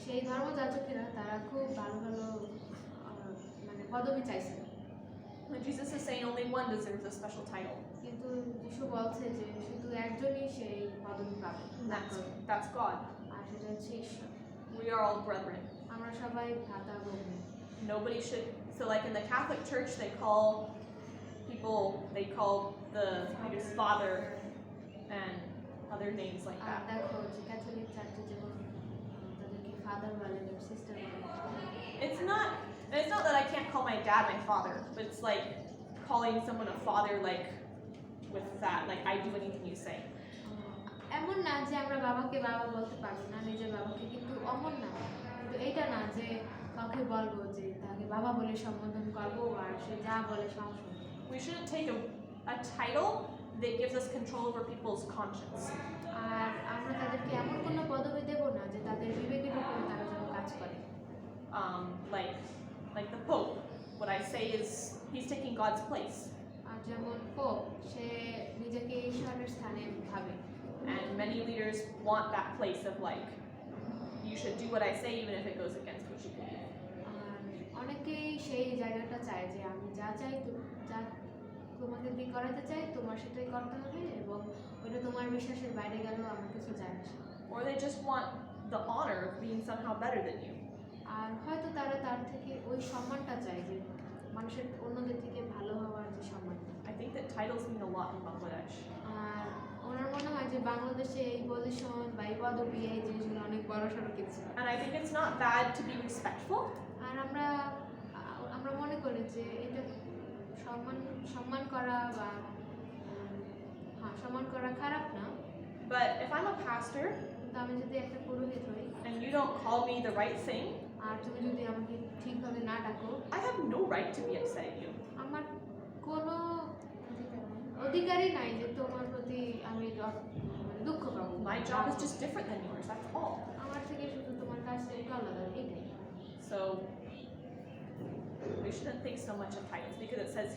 Speaker 2: সেই ধর্মযাজকেরা তারা খুব ভালো ভালো মানে পদবি চাইছিল,
Speaker 1: And Jesus is saying only one deserves a special title.
Speaker 2: কিন্তু যিশু বলছে যে শুধু একজনই সেই পদবি পাবে,
Speaker 1: That's God.
Speaker 2: আর সেটা হচ্ছে ঈশ্বর।
Speaker 1: We are all brethren.
Speaker 2: আমরা সবাই ভ্রাতা ভগ্নী।
Speaker 1: Nobody should. So, like in the Catholic Church, they call the leaders father and other names like
Speaker 2: R
Speaker 1: that.
Speaker 2: দেখো যে ক্যাথলিক চার্চে যেমন তাদেরকে ফাদার বলে, সিস্টার বলে।
Speaker 1: It's not that I can't call my dad my father, but it's like calling someone a father, like with that, like I do anything you say.
Speaker 2: এমন না যে আমরা বাবাকে বাবা বলতে পারবো না, নিজের বাবাকে, কিন্তু অমন না, কিন্তু এইটা না যে কাউকে বলবো যে তাকে বাবা বলে সম্বোধন করবো আর সে যা বলে সব শুনবো।
Speaker 1: We shouldn't take a title that gives us control over people's conscience.
Speaker 2: আর আমরা তাদেরকে এমন কোনো পদবি দেব না যে তাদের বিবেকের উপরে তারা যেন কাজ করে।
Speaker 1: Like the Pope, what I say is he's taking God's place.
Speaker 2: আর যেমন পোপ, সে নিজেকে ঈশ্বরের স্থানে ভাবে।
Speaker 1: And many leaders want that place of like, you should do what I say even if it goes against what you believe.
Speaker 2: আর অনেকেই সেই জায়গাটা চায় যে আমি যা চাই যা তোমাকে দিয়ে করাতে চাই তোমার সেটাই করতে হবে, এবং ওটা তোমার বিশ্বাসের বাইরে গেলেও আমার কিছু যায় না।
Speaker 1: Or they just want the honor of being somehow better than you.
Speaker 2: আর হয়তো তারা তার থেকে ওই সম্মানটা চায় যে মানুষের অন্যদের থেকে ভালো হওয়ার যে সম্মানটা।
Speaker 1: I think that titles mean a lot in Bangladesh.
Speaker 2: আর ওনার মনে হয় যে বাংলাদেশে এই পজিশন বা এই পদবি এই জিনিসগুলো অনেক বড় সড়ো কিছু।
Speaker 1: And I think it's not bad to be respectful.
Speaker 2: আর আমরা মনে করি যে এটা সম্মান করা বা সম্মান করা খারাপ না।
Speaker 1: But if I'm a pastor
Speaker 2: কিন্তু আমি যদি একটা পুরোহিত হই
Speaker 1: and you don't call me the right thing,
Speaker 2: আর তুমি যদি আমাকে ঠিকভাবে না ডাকো,
Speaker 1: I have no right to be upset at you.
Speaker 2: আমার কোনো অধিকারই নাই যে তোমার প্রতি আমি দুঃখ পাবো।
Speaker 1: My job is just different than yours, that's all.
Speaker 2: আমার থেকে শুধু তোমার কাজটা একটু আলাদা, এটাই।
Speaker 1: So we shouldn't think so much of titles because it says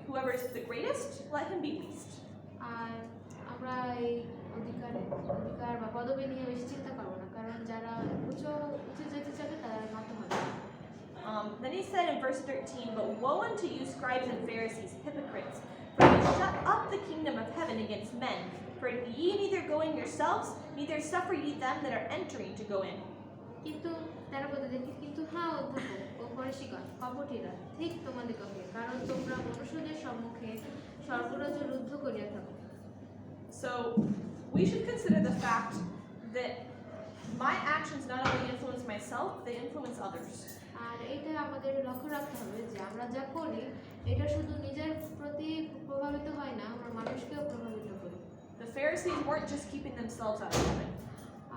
Speaker 1: whoever is the greatest, let him be least.
Speaker 2: আর আমরা এই অধিকার বা পদবি নিয়ে বেশি চিন্তা করবো না, কারণ যারা উঁচু যেতে চাবে তারা নত হবে।
Speaker 1: Then he said in verse 13, "But woe unto you, scribes and Pharisees, hypocrites! For ye shut up the kingdom of heaven against men. For ye neither go in yourselves, neither suffer ye them that are entering to go in."
Speaker 2: কিন্তু তারা বলতে দেখি, কিন্তু হ্যাঁ অধ্যাপক ও ফরিসীগণ কপটিরা, ঠিক তোমাদিগকে, কারণ তোমরা মনুষ্যদের সম্মুখে স্বর্গরাজ রুদ্ধ করিয়া থাকো।
Speaker 1: So we should consider the fact that my actions not only influence myself, they influence others.
Speaker 2: আর এটা আমাদের লক্ষ্য রাখতে হবে যে আমরা যা করি এটা শুধু নিজের প্রতি প্রভাবিত হয় না, আমরা মানুষকেও প্রভাবিত করি।
Speaker 1: The Pharisees weren't just keeping themselves out of heaven.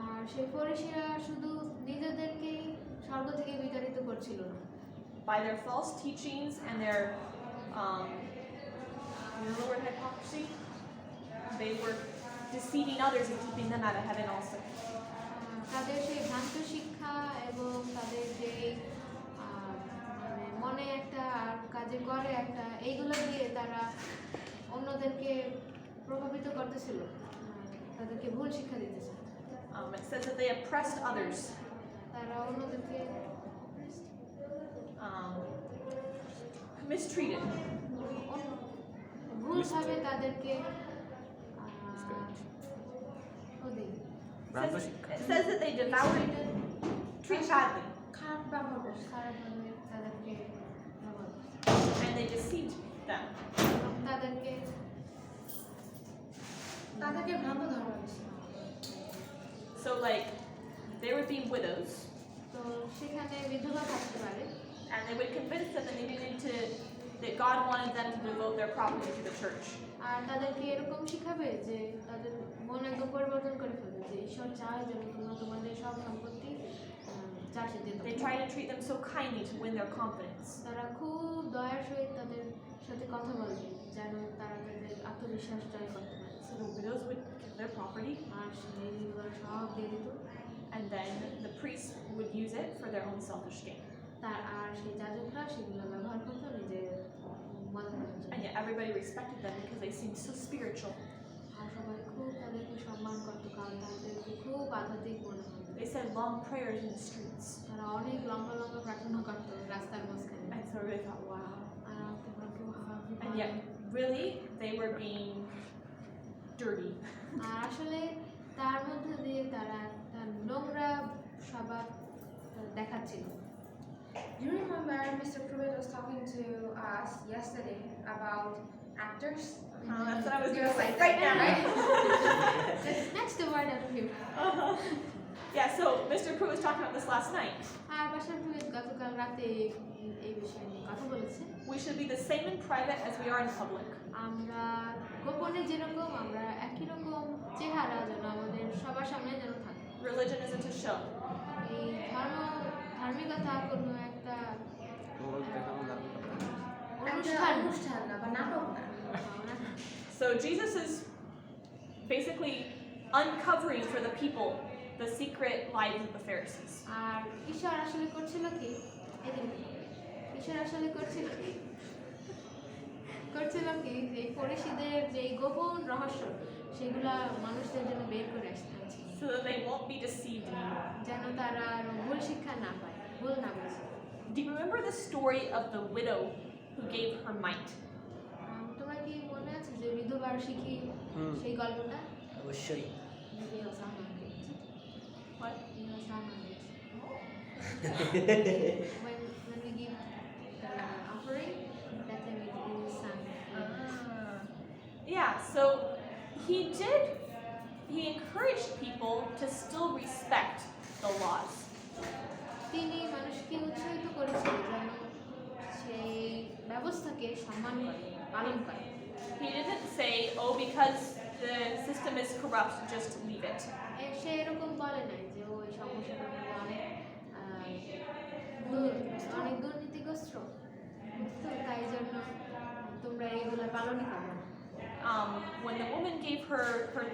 Speaker 2: আর সেই ফরিসীরা শুধু নিজেদেরকেই স্বর্গ থেকে বিতাড়িত করছিল না।
Speaker 1: By their false teachings and their you know the word hypocrisy? They were deceiving others and keeping them out of heaven also.
Speaker 2: তাদের সেই ভ্রান্ত শিক্ষা এবং তাদের যে মানে মনে একটা আর কাজে করে একটা, এইগুলো দিয়ে তারা অন্যদেরকে প্রভাবিত করতেছিল, তাদেরকে ভুল শিক্ষা দিতেছে।
Speaker 1: It says that they oppressed others.
Speaker 2: তারা অন্যদেরকে
Speaker 1: Mistreated.
Speaker 2: ভুলভাবে তাদেরকে
Speaker 1: It says that they devoured, treat badly,
Speaker 5: খারাপ ব্যবহার করছে।
Speaker 2: খারাপভাবে তাদেরকে ব্যবহার করছে।
Speaker 1: and they deceived them.
Speaker 2: এবং তাদেরকে
Speaker 5: ভ্রান্ত ধারণা দিচ্ছে।
Speaker 1: So like they would be widows,
Speaker 2: তো সেখানে বিধবা থাকতে পারে,
Speaker 1: and they would convince them that God wanted them to devote their property to the church.
Speaker 2: আর তাদেরকে এরকম শিখাবে যে তাদের মন একদম পরিবর্তন করে ফেলবে যে ঈশ্বর চায় যেন তোমরা তোমাদের সব সম্পত্তি চার্চে দিতে।
Speaker 1: They try to treat them so kindly to win their confidence.
Speaker 2: তারা খুব দয়ার সহিত তাদের সাথে কথা বলবে যেন তারা তাদের আত্মবিশ্বাস জয় করতে পারে।
Speaker 1: So the widows would give their property,
Speaker 2: আর সেই সব দিয়ে দিত,
Speaker 1: and then the priests would use it for their own selfish gain.
Speaker 2: আর সেই যাজকরা সেগুলো ব্যবহার করতো নিজের মজা করার জন্য।
Speaker 1: And yet everybody respected them because they seemed so spiritual.
Speaker 2: আর সবাই খুব তাদেরকে সম্মান করতো কারণ তাদেরকে খুব আধ্যাত্মিক মনে হতো।
Speaker 1: They said long prayers in the streets.
Speaker 2: তারা অনেক লম্বা লম্বা প্রার্থনা করতো রাস্তার মাঝখানে।
Speaker 1: And so I really thought, wow.
Speaker 2: আর তোমরা কেউ
Speaker 1: And yet, really, they were being dirty.
Speaker 2: আর আসলে তার মধ্যে দিয়ে তারা তার নোংরা স্বভাব দেখাচ্ছিল।
Speaker 5: You remember Mr. Pruitt was talking to us yesterday about actors?
Speaker 1: That's what I was
Speaker 5: He
Speaker 1: going to
Speaker 5: was
Speaker 1: say
Speaker 5: like
Speaker 1: right
Speaker 5: that,
Speaker 1: now.
Speaker 5: right?
Speaker 2: Next the word out of him.
Speaker 1: Uh-huh. Yeah, so Mr. Pruitt was talking about this last night.
Speaker 2: আর বাসার police গতকাল রাতে এই বিষয়ে নিয়ে কথা বলেছে।
Speaker 1: We should be the same in private as we are in public.
Speaker 2: আমরা গোপনে যেরকম আমরা একই রকম চেহারা যেন আমাদের সবার সামনে যেন থাকে।
Speaker 1: Religion isn't a show.
Speaker 2: এই ধার্মিকতা কোনো একটা
Speaker 4: লোক দেখানো ধার্মিকতা না।
Speaker 2: অনুষ্ঠান
Speaker 5: না বা নাটক না।
Speaker 1: So Jesus is basically uncovering for the people the secret lives of the Pharisees.
Speaker 2: আর ঈশ্বর আসলে করছিল কি ঈশ্বর আসলে করছিল কি যে ফরিসীদের যে গোপন রহস্য সেগুলা মানুষদের জন্য বের করে আসতে হচ্ছে
Speaker 1: So that they won't be deceived anymore.
Speaker 2: যেন তারা আর ভুল শিক্ষা না পায় ভুল না বুঝে।
Speaker 1: Do you remember the story of the widow who gave her mite?
Speaker 2: তোমার কি মনে আছে যে বিধবার শিখি সেই গল্পটা?
Speaker 3: অবশ্যই।
Speaker 1: What?
Speaker 2: When we give offering, that time we sang.
Speaker 1: Yeah, so he encouraged people to still respect the laws.
Speaker 2: তিনি মানুষকে উৎসাহিত করেছেন যেন সেই ব্যবস্থাকে সম্মান করে পালন করে।
Speaker 1: He didn't say, oh, because the system is corrupt, just leave it.
Speaker 2: সে এরকম বলে নাই যে ওই সমস্যাটা অনেক দুর্নীতিগ্রস্ত তো তাই জন্য তোমরা এইগুলো পালনই করো।
Speaker 1: When the woman gave her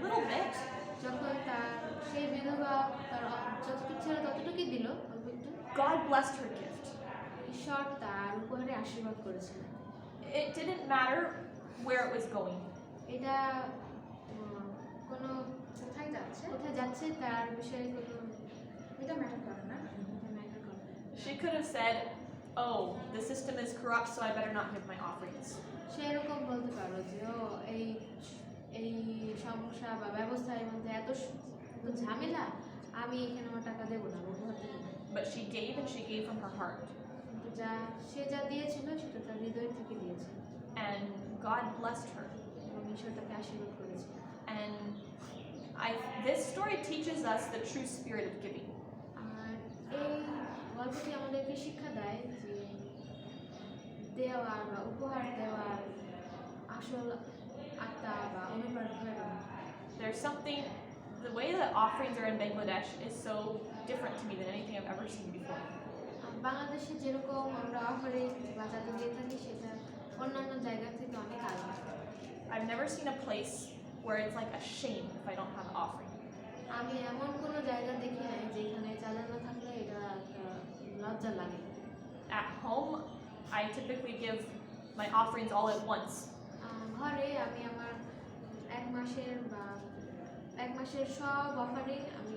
Speaker 1: little bit,
Speaker 2: যখন তার সেই বিধবা তার যতটুকু ছিল ততটুকুই দিল অল্প একটু,
Speaker 1: God blessed her gift.
Speaker 2: ঈশ্বর তার উপহারে আশীর্বাদ করেছিলেন।
Speaker 1: It didn't matter where it was going.
Speaker 2: এটা কোনো
Speaker 5: কোথায় যাচ্ছে?
Speaker 2: কোথায় যাচ্ছে তার বিষয়ে কোনো
Speaker 5: এটা ম্যাটার করে না।
Speaker 2: ম্যাটার করে না।
Speaker 1: She could have said, oh, the system is corrupt, so I better not give my offerings.
Speaker 2: সে এরকম বলতে পারো যে ও এই সমস্যা বা ব্যবস্থার মধ্যে এত ঝামেলা আমি এখানে আমার টাকা দেবো না উপহার দেবো না।
Speaker 1: But she gave, and she gave from her heart.
Speaker 2: কিন্তু সে যা দিয়েছিল সেটা তার হৃদয় থেকে দিয়েছে
Speaker 1: And God blessed her.
Speaker 2: এবং ঈশ্বর তাকে আশীর্বাদ করেছে।
Speaker 1: And this story teaches us the true spirit of giving.
Speaker 2: আর এই গল্পটি আমাদেরকে শিক্ষা দেয় যে দেওয়ার বা উপহার দেওয়ার আসল আত্মা বা অনুপ্রেরণা।
Speaker 1: There's something, the way that offerings are in Bangladesh is so different to me than anything I've ever seen before.
Speaker 2: বাংলাদেশে যেরকম আমরা অফারিং বা যাতে দিয়ে থাকি সেটা অন্যান্য জায়গা থেকে অনেক আলাদা।
Speaker 1: I've never seen a place where it's like a shame if I don't have an offering.
Speaker 2: আমি এমন কোনো জায়গা দেখি নাই যেখানে চাঁদা না থাকলে এটা একটা লজ্জা লাগে।
Speaker 1: At home, I typically give my offerings all at once.
Speaker 2: ঘরে আমি আমার এক মাসের সব অফারিং আমি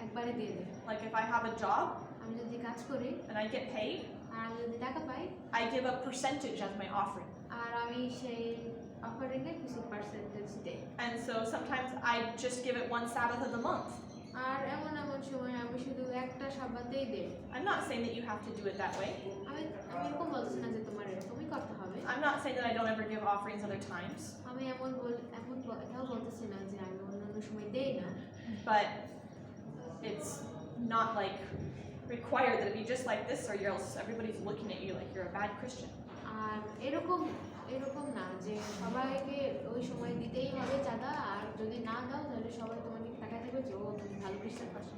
Speaker 2: একবারে দিয়ে দিই।
Speaker 1: Like if I have a job
Speaker 2: আমি যদি কাজ করি
Speaker 1: and I get paid,
Speaker 2: আর আমি যদি টাকা পাই
Speaker 1: I give a percentage as my offering.
Speaker 2: আর আমি সেই অফারিংয়ের কিছু পার্সেন্টেজ দেই।
Speaker 1: And so sometimes I just give it one Sabbath of the month.
Speaker 2: আর এমন সময় আমি শুধু একটা সপ্তাহতেই দেই।
Speaker 1: I'm not saying that you have to do it that way.
Speaker 2: আমি এরকম বলছি না যে তোমার এরকমই করতে হবে।
Speaker 1: I'm not saying that I don't ever give offerings other times.
Speaker 2: আমি এটাও বলতেছি না যে আমি অন্যান্য সময় দেই না।
Speaker 1: But it's not like required that it be just like this or else everybody's looking at you like you're a bad Christian.
Speaker 2: আর এরকম না যে সবাইকে ওই সময় দিতেই হবে চাঁদা আর যদি না দাও তাহলে সবাই তোমাকে টাকা দেবে যে ও তুমি ভালো খ্রিস্টান পাশে।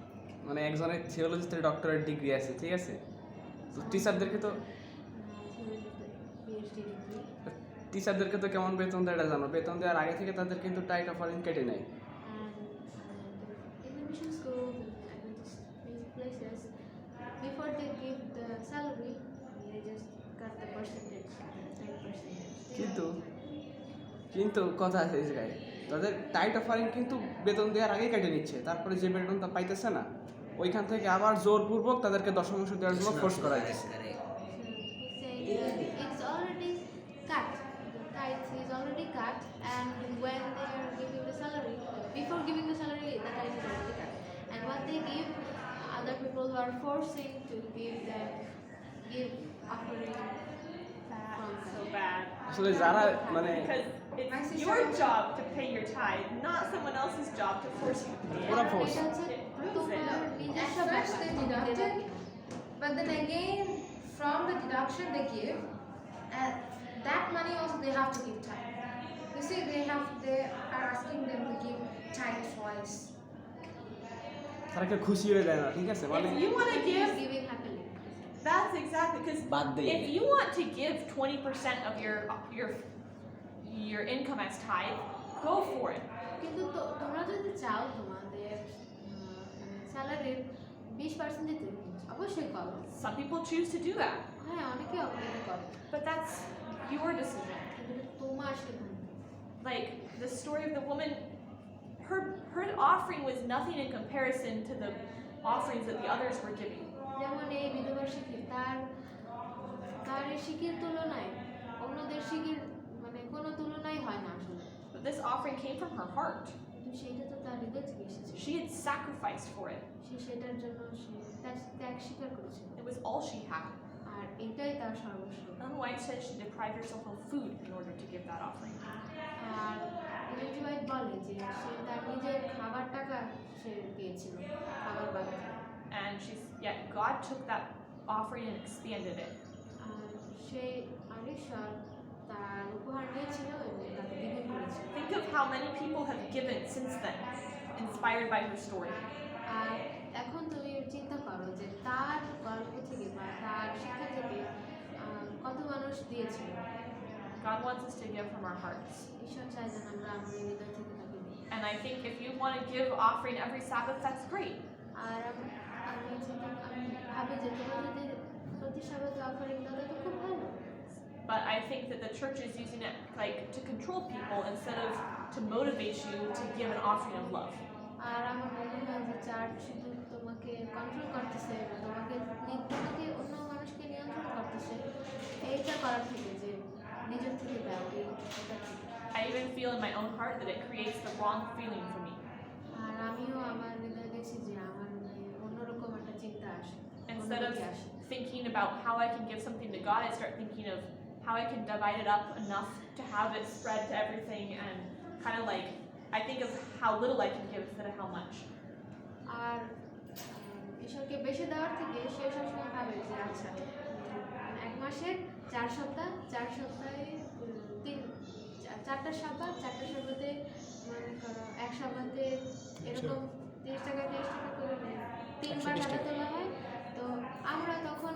Speaker 4: মানে একজনের থিওলজিতে ডক্টরেট ডিগ্রি আছে, ঠিক আছে, তো টিচারদেরকে তো কেমন বেতন দেয় এটা জানো, বেতন দেওয়ার আগে থেকে তাদের কিন্তু টাইট অফারিং কেটে নেয়।
Speaker 2: In the mission schools and Adventist places, before they give the salary, they just cut the percentage, 10%.
Speaker 4: কিন্তু কিন্তু কথা আছে এই জায়গায়, তাদের টাইট অফারিং কিন্তু বেতন দেওয়ার আগেই কেটে নিচ্ছে, তারপরে যে বেতনটা পাইতেছে না ওইখান থেকে আবার জোরপূর্বক তাদেরকে দশমাংশ দেওয়ার জন্য ফোর্স করা হয়েছে।
Speaker 2: It's already cut. The tithe is already cut, and when they are giving the salary, before giving the salary, the tithe is already cut. And what they give, other people who are forcing to give offering from
Speaker 1: So
Speaker 2: that.
Speaker 1: bad.
Speaker 4: আসলে যারা মানে
Speaker 1: Because
Speaker 5: My
Speaker 1: it's
Speaker 5: sister
Speaker 1: your
Speaker 5: was-
Speaker 1: job to pay your tithe, not someone else's job to force you to pay it.
Speaker 4: ওরা force.
Speaker 2: এটা হচ্ছে তোমার নিজস্ব
Speaker 5: At first they
Speaker 2: ব্যাপার,
Speaker 5: deducted,
Speaker 2: যেটা কিনা।
Speaker 5: but then again, from the deduction they give, and that money also they have to give tithe. You see, they are asking them to give tithe twice.
Speaker 4: তারা কেউ খুশি হয়ে যায় না, ঠিক আছে মানে
Speaker 1: If you want to give,
Speaker 2: Giving happily.
Speaker 1: that's exactly because
Speaker 3: বাদ দিয়ে।
Speaker 1: if you want to give 20% of your income as tithe, go for it.
Speaker 2: কিন্তু তোমরা যদি চাও তোমাদের স্যালারির 20% দিতে, অবশ্যই করো।
Speaker 1: Some people choose to do that,
Speaker 2: হ্যাঁ, অনেকে অবশ্যই করে,
Speaker 1: but that's your decision.
Speaker 2: কিন্তু এটা তোমার সিদ্ধান্ত।
Speaker 1: Like the story of the woman, her offering was nothing in comparison to the offerings that the others were giving.
Speaker 2: যেমন এই বিধবা শিকির, তার এই শিকির তুলনায় অন্যদের শিকির মানে কোনো তুলনাই হয় না আসলে।
Speaker 1: But this offering came from her heart.
Speaker 2: কিন্তু সেইটা তো তার হৃদয় থেকে এসেছে।
Speaker 1: She had sacrificed for it.
Speaker 2: সে সেটার জন্য সে ত্যাগ স্বীকার করেছিল,
Speaker 1: It was all she had.
Speaker 2: আর এটাই তার সর্বস্ব।
Speaker 1: Ellen White said she deprived herself of food in order to give that offering.
Speaker 2: আর এলজি হোয়াইট বলে যে সে তার নিজের খাবার টাকা সে দিয়েছিল, খাবার বাগান।
Speaker 1: And yet God took that offering and expanded it.
Speaker 2: আর সেই ঈশ্বর তার উপহার নিয়েছিল এবং তাকে দ্বিগুণ করেছিল।
Speaker 1: Think of how many people have given since then, inspired by her story.
Speaker 2: আর এখন তুমি চিন্তা করো যে তার গল্প থেকে বা তার শিক্ষা থেকে কত মানুষ দিয়েছিল।
Speaker 1: God wants us to give from our hearts.
Speaker 2: ঈশ্বর চাই যেন আমরা আমাদের হৃদয় থেকে তাকে দিই।
Speaker 1: And I think if you want to give offering every Sabbath, that's great.
Speaker 2: আর আমি ভাবি যে তোমরা যদি প্রতি সাবাতে অফারিং দাও তো খুব ভালো।
Speaker 1: But I think that the church is using it like to control people instead of to motivate you to give an offering of love.
Speaker 2: আর আমার মনে হয় যে চার্চ শুধু তোমাকে কন্ট্রোল করতেছে, তোমাকে অন্য মানুষকে নিয়ন্ত্রণ করতেছে এইটা করার থেকে যে নিজের থেকে দাও এটা ঠিক।
Speaker 1: I even feel in my own heart that it creates the wrong feeling for me.
Speaker 2: আর আমিও আমার হৃদয়ে দেখছি যে আমার অন্যরকম একটা চিন্তা আসে।
Speaker 1: Instead of
Speaker 2: অন্যদিকে আসে।
Speaker 1: thinking about how I can give something to God, I start thinking of how I can divide it up enough to have it spread to everything, and kind of like I think of how little I can give instead of how much.
Speaker 2: আর ঈশ্বরকে বেশি দেওয়ার থেকে সে সবসময় ভাবে যে আচ্ছা এক মাসের 4 সপ্তাহে 4টা সপ্তাহে মনে করো এক সপ্তাহে এরকম 30 টাকা করে 3বার টাকা তোলা হয়। তো আমরা তখন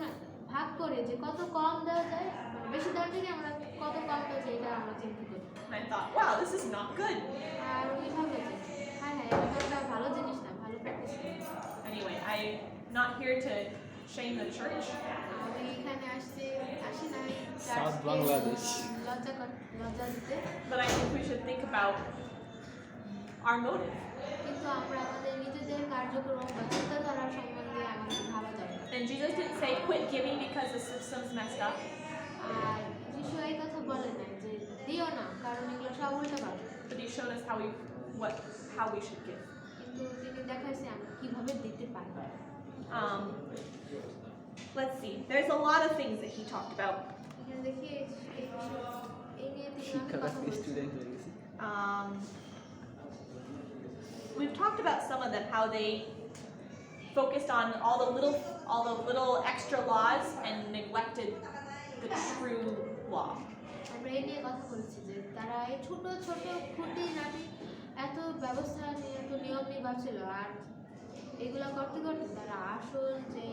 Speaker 2: ভাগ করে যে কত কম দেওয়া যায়, মানে বেশি দেওয়ার থেকে আমরা কত কম দেওয়া যায় এটা আমরা চিন্তা করি।
Speaker 1: And I thought, wow, this is not good.
Speaker 2: আর উনি ভাবে যে হ্যাঁ এটা একটা ভালো জিনিস না, ভালো প্র্যাকটিস না।
Speaker 1: Anyway, I'm not here to shame the church.
Speaker 2: আমি এখানে আসি না
Speaker 4: South Bangladesh.
Speaker 2: লজ্জা দিতে,
Speaker 1: But I think we should think about our motive.
Speaker 2: কিন্তু আমরা আমাদের নিজেদের কার্যক্রম বা চিন্তাধারা সম্বন্ধে আমাদের ভাবা যাবে।
Speaker 1: And Jesus didn't say quit giving because the system's messed up.
Speaker 2: আর যিশু এই কথা বলে না যে দিও না কারণ এগুলো সব উল্টো পাল্টা,
Speaker 1: But he showed us how we should give.
Speaker 2: কিন্তু তিনি দেখাইছে আমরা কিভাবে দিতে পারি।
Speaker 1: Let's see. There's a lot of things that he talked about.
Speaker 2: এখানে দেখি এই নিয়ে তিনি অনেক
Speaker 4: শিক্ষা
Speaker 2: কথা বলেছেন।
Speaker 4: স্টুডেন্ট হয়ে গেছি।
Speaker 1: We've talked about some of them, how they focused on all the little extra laws and neglected the true law.
Speaker 2: আমরা এই নিয়ে কথা বলেছি যে তারা এই ছোট ছোট খুঁটিনাটি এত ব্যবস্থা নিয়ে এত নিয়ম নিয়ে ভাবছিল, আর এগুলো করতে করতে তারা আসল যে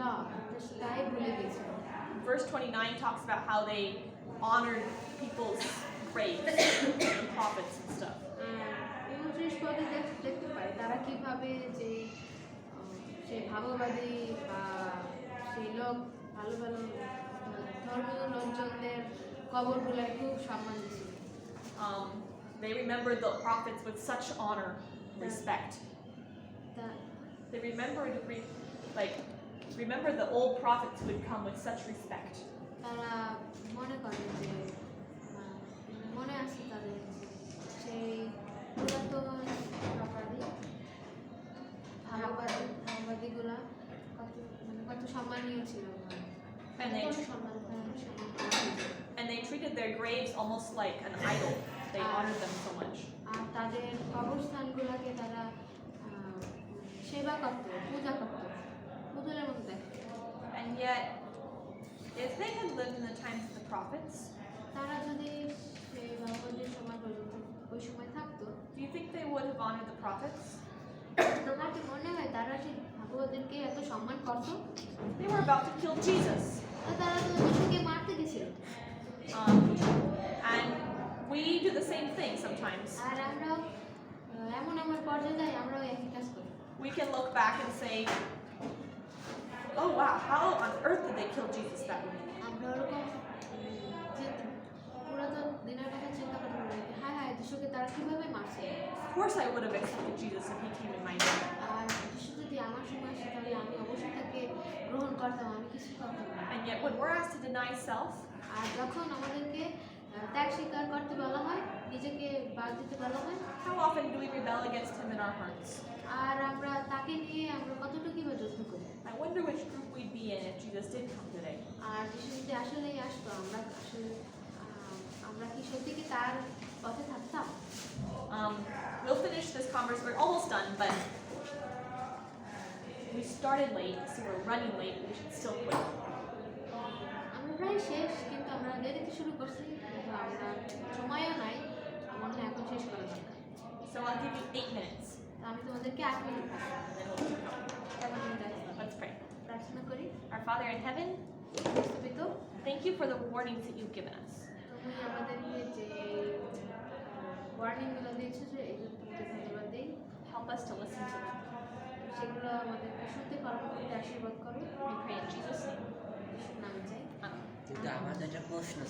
Speaker 2: ল সেটাই ভুলে গেছিল।
Speaker 1: Verse 29 talks about how they honored people's graves, prophets and stuff.
Speaker 2: 29 পদে দেখতে পাই তারা কিভাবে যে সেই ভাববাদী বা সেই লোক ভালো ভালো ধর্মীয় লোকজনদের কবরগুলোর খুব সম্মান দিছিল।
Speaker 1: They remembered the prophets with such honor, respect.
Speaker 2: তা-
Speaker 1: They remembered, remember the old prophets who would come with such respect.
Speaker 2: তারা মনে করে যে মনে আছে তাদের সেই পুরাতন ভাববাদীগুলা কত সম্মানীয় ছিল।
Speaker 1: And they, and they treated their graves almost like an idol. They honored them so much.
Speaker 2: আর তাদের কবরস্থানগুলোকে তারা সেবা করত, পূজা করত, পুতুলের মতো দেখত।
Speaker 1: And yet, if they had lived in the times of the prophets,
Speaker 2: তারা যদি সেই ভাববাদীর সময় পর্যন্ত ওই সময় থাকতো,
Speaker 1: do you think they would have honored the prophets?
Speaker 2: তোমার কি মনে হয় তারা সেই ভাগবতদেরকে এত সম্মান করত?
Speaker 1: They were about to kill Jesus.
Speaker 2: তারা তো যিশুকে মারতে গেছিল।
Speaker 1: And we do the same thing sometimes.
Speaker 2: আর আমরাও এমন আমার পর্যায়ে যাই, আমরাও একই কাজ করি।
Speaker 1: We can look back and say, oh wow, how on earth did they kill Jesus that way?
Speaker 2: আমরা ওরকম পুরাতন দিনের কথা চিন্তা করতে পারি, হ্যাঁ হ্যাঁ যিশুকে তারা কিভাবে মারছে।
Speaker 1: Of course I would have accepted Jesus if he came in my day.
Speaker 2: আর যিশু যদি আমার সময় আসে তাহলে আমি অবশ্যই তাকে গ্রহণ করতাম, আমি কিছু করতাম না।
Speaker 1: And yet when we're asked to deny self,
Speaker 2: আর যখন আমাদেরকে ত্যাগ স্বীকার করতে বলা হয়, নিজেকে বাদ দিতে বলা হয়,
Speaker 1: how often do we rebel against him in our hearts?
Speaker 2: আর আমরা তাকে নিয়ে আমরা কতটুকু বা যুদ্ধ করি।
Speaker 1: I wonder which group we'd be in if Jesus did come today.
Speaker 2: আর যিশু যদি আসলেই আসতো, আমরা আসলে আমরা কি সত্যি কি তার পথে থাকতাম?
Speaker 1: We'll finish this conversation. We're almost done, but we started late, so we're running late. We should still quit.
Speaker 2: আমরা প্রায় শেষ, কিন্তু আমরা দেরিতে শুরু করছি, কিন্তু আমরা সময়ও নাই, মনে হয় এখন শেষ করা দরকার।
Speaker 1: So I'll give you 8 minutes,
Speaker 2: তো আমি তোমাদেরকে 8 minute
Speaker 1: and then we'll keep going.
Speaker 2: 7 minute আছে।
Speaker 1: Let's pray.
Speaker 2: প্রার্থনা করি।
Speaker 1: Our Father in heaven,
Speaker 2: পিতা,
Speaker 1: thank you for the warnings that you've given us.
Speaker 2: তুমি আমাদেরকে যে ওয়ার্নিংগুলো দিয়েছো, যে এই জন্য তোমাকে ধন্যবাদ দিই।
Speaker 1: Help us to listen to them.
Speaker 2: সেগুলো আমাদেরকে শুনতে পারবো, করতে আশীর্বাদ করো।
Speaker 1: We pray in Jesus' name.
Speaker 2: যিশুর নামে চাই।
Speaker 1: Amen.
Speaker 3: কিন্তু আমার তো একটা প্রশ্ন